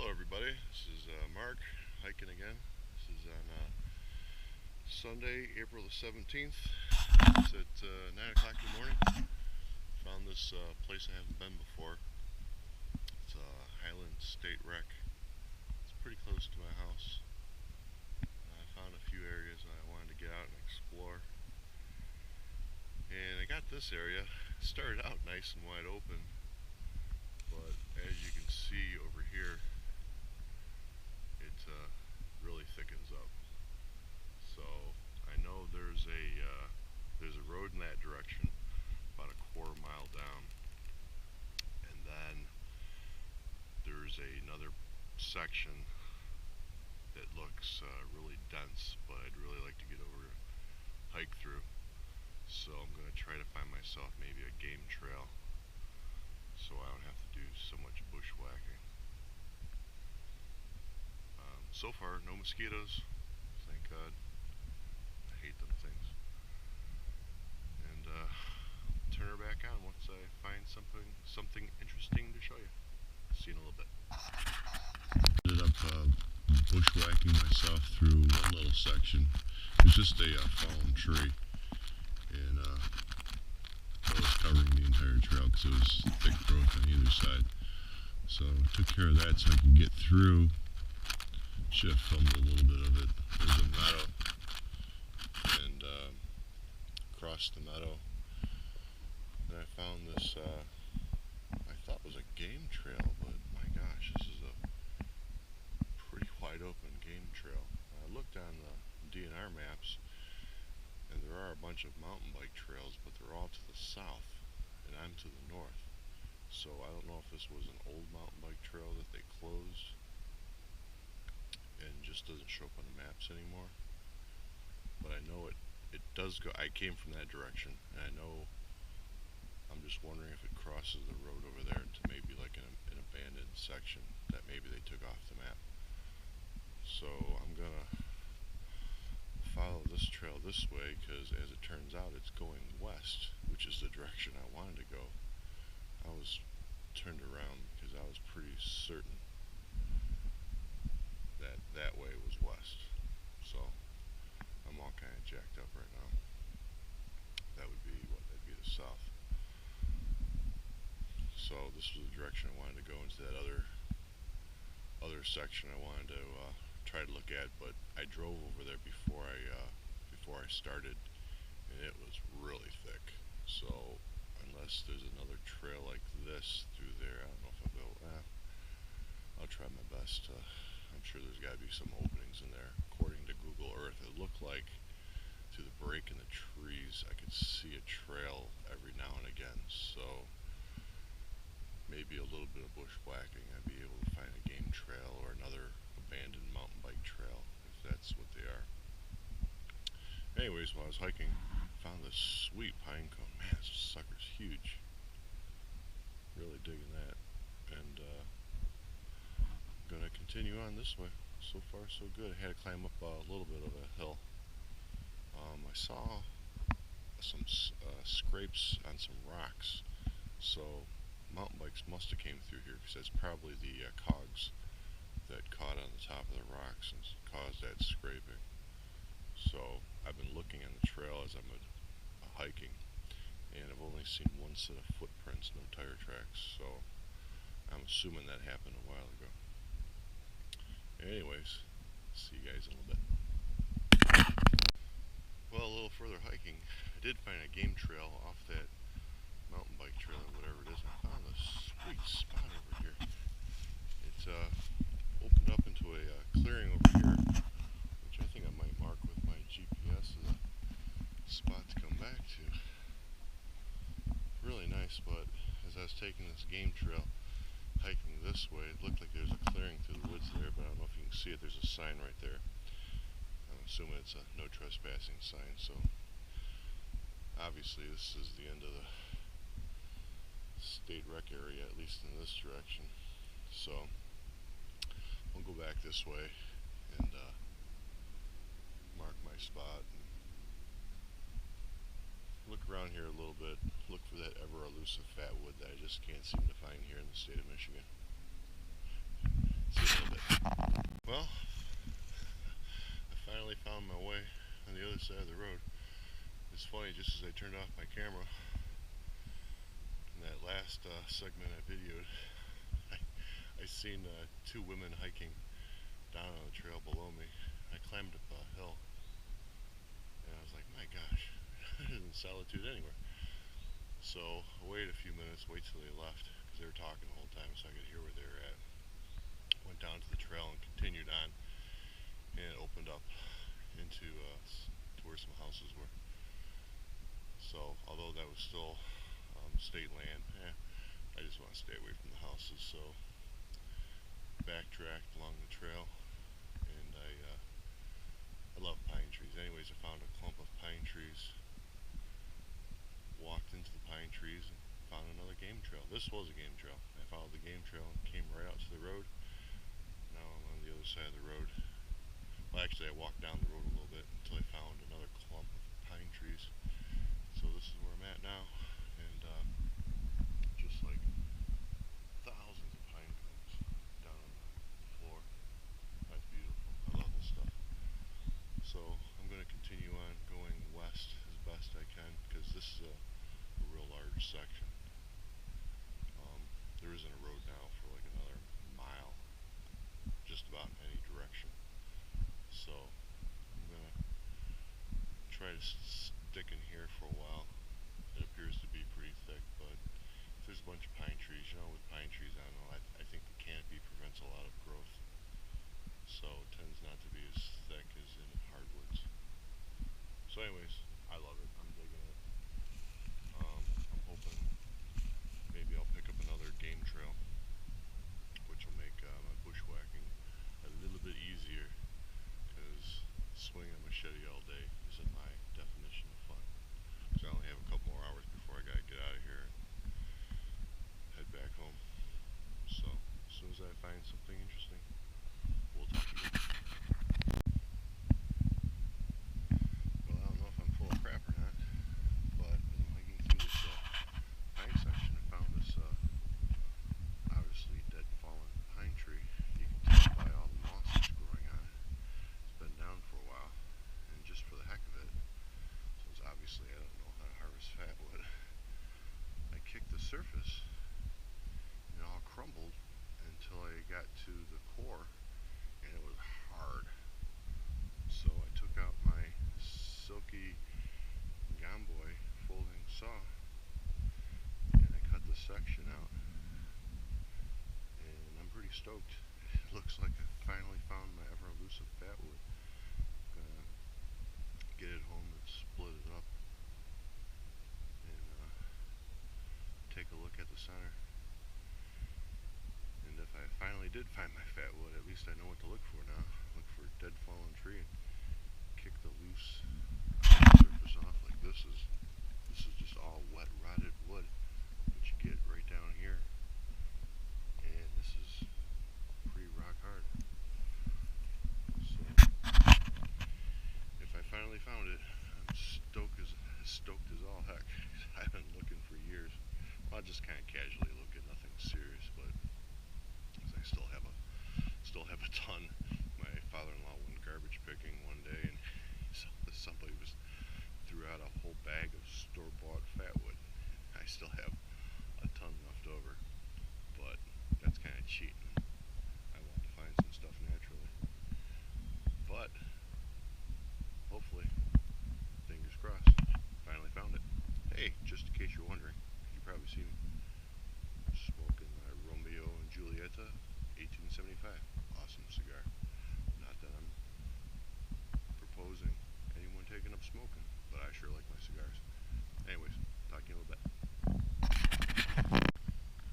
Hello everybody, this is Mark hiking again. This is on Sunday, April the 17th. It's at 9 o'clock in the morning. Found this place I haven't been before. It's Highland State Rec. It's pretty close to my house. I found a few areas and I wanted to get out and explore. And I got this area. It started out nice and wide open, but as you can see over here, it really thickens up. So I know there's a road in that direction, about a quarter mile down, and then there's another section that looks really dense, but I'd really like to get over to hike through. So I'm going to try to find myself maybe a game trail, so I don't have to do so much bushwhacking. So far, no mosquitoes, thank God. I hate them things. And turn her back on once I find something interesting to show you. See you in a little bit. Ended up bushwhacking myself through one little section. It was just a fallen tree, and I was covering the entire trail because it was thick growth on either side. So I took care of that so I could get through. Should have filmed a little bit of it. There's a meadow, and across the meadow, and I found this, I thought was a game trail, but my gosh, this is a pretty wide open game trail. I looked on the DNR maps, and there are a bunch of mountain bike trails, but they're all to the south, and I'm to the north. So I don't know if this was an old mountain bike trail that they closed and just doesn't show up on the maps anymore. But I know it does go. I came from that direction, and I know. I'm just wondering if it crosses the road over there into maybe like an abandoned section that maybe they took off the map. So I'm gonna follow this trail this way, because as it turns out, it's going west, which is the direction I wanted to go. I was turned around because I was pretty certain that way was west. So I'm all kind of jacked up right now. That would be what? That'd be the south. So this was the direction I wanted to go, into that other section I wanted to try to look at, but I drove over there before I started, and it was really thick. So unless there's another trail like this through there, I don't know if I'll go. I'll try my best. I'm sure there's got to be some openings in there. According to Google Earth, it looked like through the break in the trees I could see a trail every now and again. So maybe a little bit of bushwhacking, I'd be able to find a game trail or another abandoned mountain bike trail, if that's what they are. Anyways, while I was hiking, I found this sweet pine cone. Man, this sucker's huge. Really digging that. And gonna continue on this way. So far so good. I had to climb up a little bit of a hill. I saw some scrapes on some rocks, so mountain bikes must have came through here, because that's probably the cogs that caught on the top of the rocks and caused that scraping. So I've been looking on the trail as I'm hiking, and I've only seen one set of footprints, no tire tracks, so I'm assuming that happened a while ago. Anyways, see you guys in a little bit. Well, a little further hiking, I did find a game trail off that mountain bike trail or whatever it is. I found a sweet spot over here. It's opened up into a clearing over here, which I think I might mark with my GPS as a spot to come back to. Really nice, but as I was taking this game trail, hiking this way, it looked like there's a clearing through the woods there, but I don't know if you can see it. There's a sign right there. I'm assuming it's a no trespassing sign, so obviously this is the end of the state rec area, at least in this direction. So we'll go back this way and mark my spot and look around here a little bit, look for that ever elusive fatwood that I just can't seem to find here in the state of Michigan. See finally found my way on the other side of the road. It's funny, just as I turned off my camera, in that last segment I videoed, I seen two women hiking down on the trail below me. I climbed up a hill, and I was like, my gosh, there's solitude anywhere. So I waited a few minutes, wait till they left, because they were talking the whole time, so I could hear where they were at. Went down to the trail and continued on, and it opened up into to where some houses were. So although that was still state land, I just want to stay away from the houses. So backtracked along the trail, and I love pine trees. Anyways, I found a clump of pine trees, walked into the pine trees, and found another game trail. This was a game trail. I followed the game trail and came right out to the road. Now I'm on the other side of the road. Well, actually, I walked down the road a little bit until I found another clump of pine trees. So this is where I'm at now, and just like thousands of pine cones down on the floor. That's beautiful. I love this stuff. So I'm going to continue on going west as best I can, because this is a real large section. There isn't a road now for like another mile, just about in any direction. So I'm going to try to stick in here for a while. It appears to be pretty thick, but if there's a bunch of pine trees, you know, with pine trees, I don't know, I think the canopy prevents a lot of growth, so it tends not to be as thick as in hardwoods. So anyways, I love it. I'm digging it. I'm hoping maybe I'll pick up another game trail, which will make my bushwhacking a little bit easier, because swinging a machete all day isn't my definition of fun. So I only have a couple more hours before I gotta get out of here and head back home. So as soon as I find something interesting, we'll talk again. Well, I don't know if I'm full of crap or not, but as I'm hiking through this pine section, I found this obviously dead fallen pine tree. You can tell by all the moss that's growing on it. It's been down for a while, and just for the heck of it, since obviously I don't know how to harvest fatwood, I kicked the surface and it all crumbled until I got to the core, and it was hard. So I took out my silky Gamboy folding saw and I cut the section out, and I'm pretty stoked. It looks like I finally found my ever elusive fatwood. I'm gonna get it home and split it up and take a look at the center. And if I finally did find my fatwood, at least I know what to look for now. Look for a dead fallen tree and kick the loose surface off. Like this is just all wet rotted wood, which you get right down here, and this is pretty rock hard. So if I finally found it, I'm stoked as all heck. I've been looking for years. Well, I just kind of casually look at nothing serious, but I still have a ton. My father-in-law went garbage picking one day, and somebody threw out a whole bag of store-bought fatwood. I still have a ton left over, but that's kind of cheating. I want to find some stuff naturally, but hopefully, fingers crossed, finally found it. Hey, just in case you're wondering, you probably see me smoking my Romeo and Julieta 1875. Awesome cigar. Not that I'm proposing anyone taking up smoking, but I sure like my cigars. Anyways, talk to you in a little bit.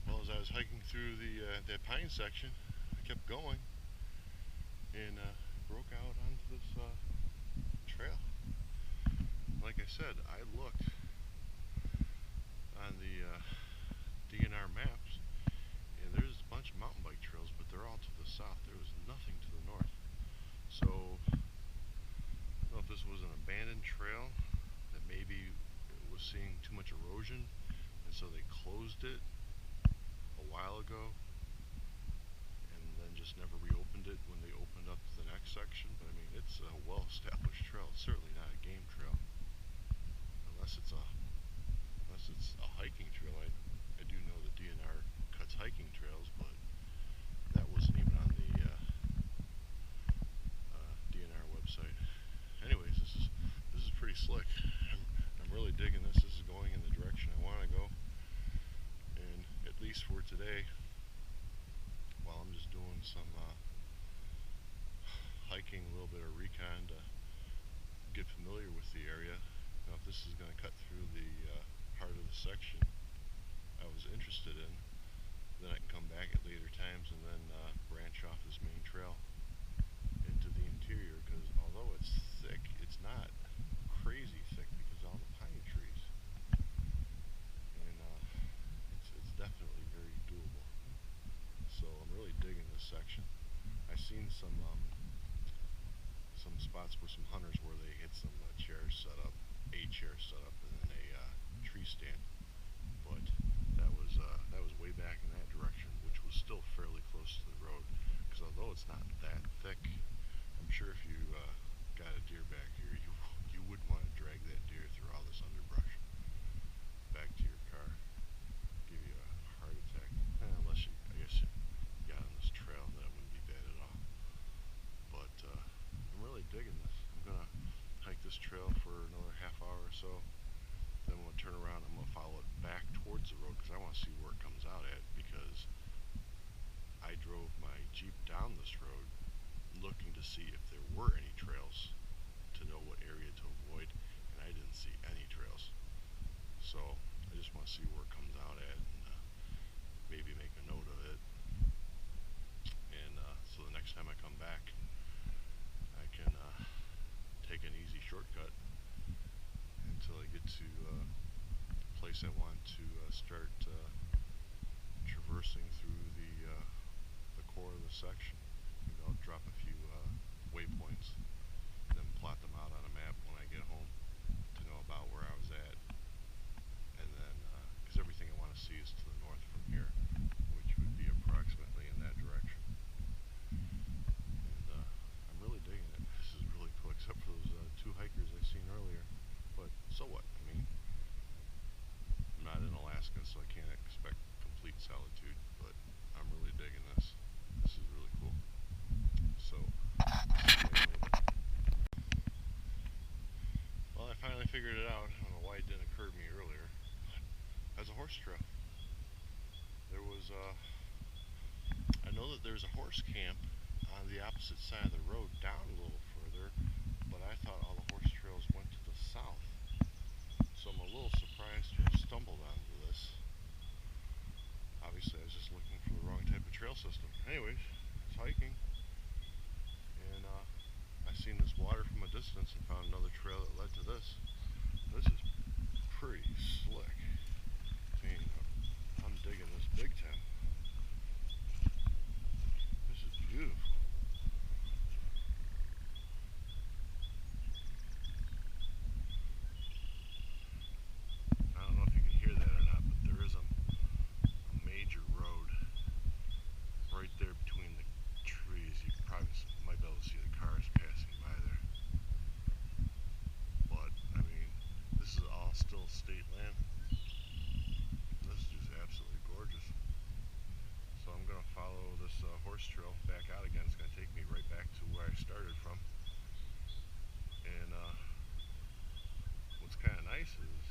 Well, as I was hiking through that pine section, I kept going and broke out onto this trail. Like I said, I looked on the DNR maps, and there's a bunch of mountain bike trails, but they're all to the south. There was nothing to the north. So I don't know if this was an abandoned trail that maybe it was seeing too much erosion, and so they closed it a while ago and then just never reopened it when they opened up the next section. But I mean, it's it's a well-established trail. It's certainly not a game trail, unless it's a hiking trail. I do know the DNR cuts hiking trails, but that wasn't even on the DNR website. Anyways, this is pretty slick. I'm really digging this. This is going in the direction I want to go, and at least for today, while I'm just doing some hiking, a little bit of recon to get familiar with the area. Now, if this is going to cut through the part of the section I was interested in, then I can come back at later times and then branch off this main trail into the interior, because although it's thick, it's not crazy thick because of all the pine trees, and it's definitely very doable. So I'm really digging this section. I've seen some spots where some hunters where they hit some chairs set up, a chair set up, and then a tree stand. But that was way back in that direction, which was still fairly close to the road. Because although it's not that thick, I'm sure if you got a deer back here, you wouldn't want to drag that deer through all this underbrush back to your car. Give you a heart attack. Unless I guess you got on this trail, then it wouldn't be bad at all. But I'm really digging this. I'm gonna hike this trail for another half hour or so. Then when I turn around, I'm gonna follow it back towards the road because I want to see where it comes out at. Because I drove my Jeep down this road looking to see if there were any trails to know what area to avoid, and I didn't see any trails. So I just want to see where it comes out at, and maybe make a note of it. And so the next time I come back, I can take an easy shortcut until I get to the place I want to start traversing through the core of the section. Maybe I'll drop a few waypoints, then plot them out on a map when I get home to know about where I was at. And then, because everything I want to see is to the north from here, which would be approximately in that direction. And I'm really digging it. This is really cool, except for those two hikers I seen earlier. But so what? I mean, I'm not in Alaska, so I can't expect complete solitude, but I'm really digging this. This is really cool. So, well, I finally figured it out. I don't know why it didn't occur to me earlier. As a horse trail. There was I know that there's a horse camp on the opposite side of the road down a little further, but I thought all the horse trails went to the south. So I'm a little surprised to have stumbled onto this. Obviously I was just looking for the wrong type of trail system. Anyways, it's hiking, and I seen this water from a distance and found another trail that led to this. This is pretty slick. I mean, I'm digging this big time. This is beautiful. I don't know if you can hear that or not, but there is a major road right there between the trees. You probably might be able to see the cars passing by there. But, I mean, this is all still state land. This is just absolutely gorgeous. So I'm going to follow this horse trail back out again. It's going to take me right back to where I started from. And what's kind of nice is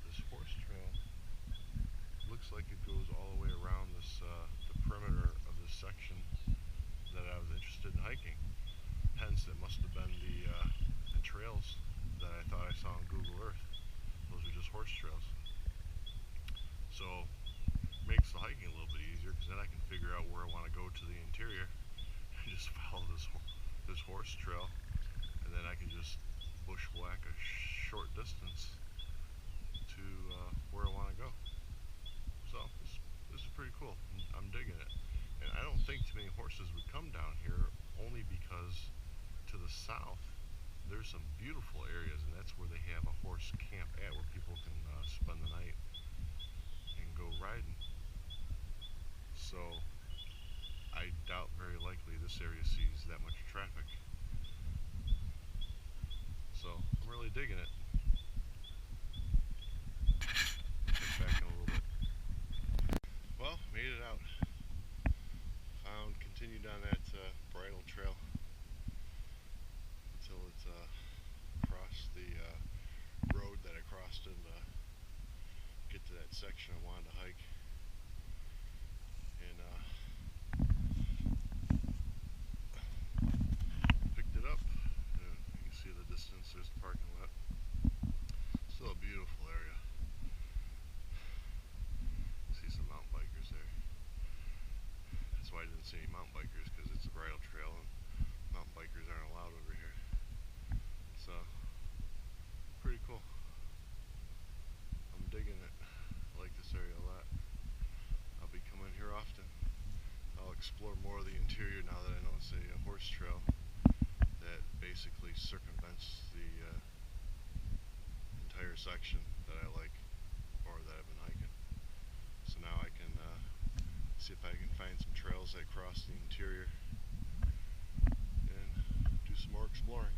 this horse trail looks like it goes all the way around this the perimeter of this section that I was interested in hiking. Hence, it must have been the trails that I thought I saw on Google Earth. Those are just horse trails. So makes the hiking a little bit easier, because then I can figure out where I want to go to the interior and just follow this horse trail, and then I can just bushwhack a short distance to where I want to go. So this is pretty cool. I'm digging it. And I don't think too many horses would come down here, only because to the south there's some beautiful areas, and that's where they have a horse camp at, where people can spend the night and go riding. So I doubt very likely this area sees that much traffic. digging it. Check back in a little bit. Well, made it out. Continued on that bridle trail until it crossed the road that I crossed and get to that section I wanted to hike. And picked it up. You can see the distance. There's the parking lot. Still a beautiful area. See some mountain bikers there. That's why I didn't see any mountain bikers, because it's a bridle trail and mountain bikers aren't allowed over here. So, pretty cool. I'm digging it. I like this area a lot. I'll be coming here often. I'll explore more of the interior now that I know it's a horse trail that basically circumvents the entire section that I like, or that I've been hiking. So now I can see if I can find some trails that cross the interior and do some more exploring.